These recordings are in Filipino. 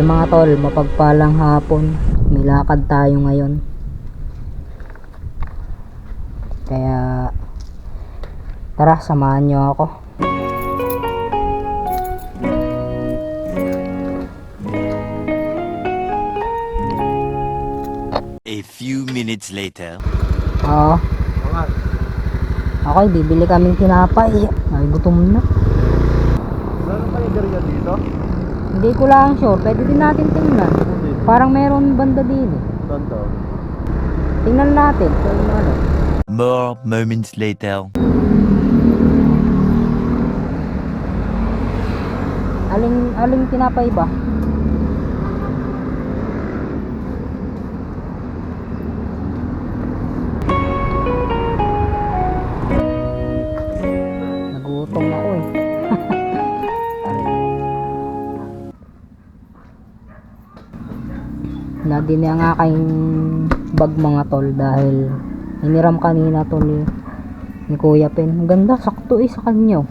Okay mga tol, mapagpalang hapon. May lakad tayo ngayon. Kaya tara, samahan nyo ako. A few minutes later. Oo. Okay, bibili kaming tinapay. Ay, gutom na. Meron pa yung deriya dito? Hindi ko lang sure, pwede din natin tingnan. Parang meron banda din eh. Saan daw? Tingnan natin kung ano. More moments later. Aling tinapay ba? Nagutom ako eh. Lagi na nga kayong bag mga tol dahil hiniram kanina tol ni Kuya Pen. Ang ganda, sakto eh sa kanya.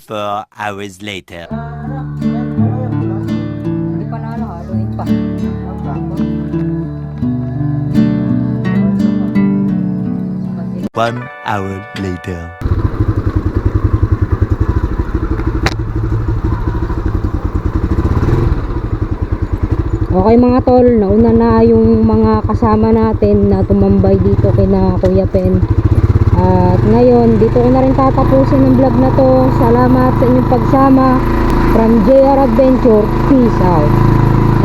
Four hours later. Hindi pa na haluin pa. One hour later. Okay mga tol, nauna na yung mga kasama natin na tumambay dito kina Kuya Pen. At ngayon, dito ko na rin tatapusin ang vlog na to. Salamat sa inyong pagsama. From JR Adventure, peace out.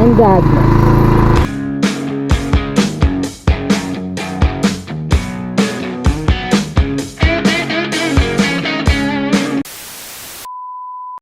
And God bless.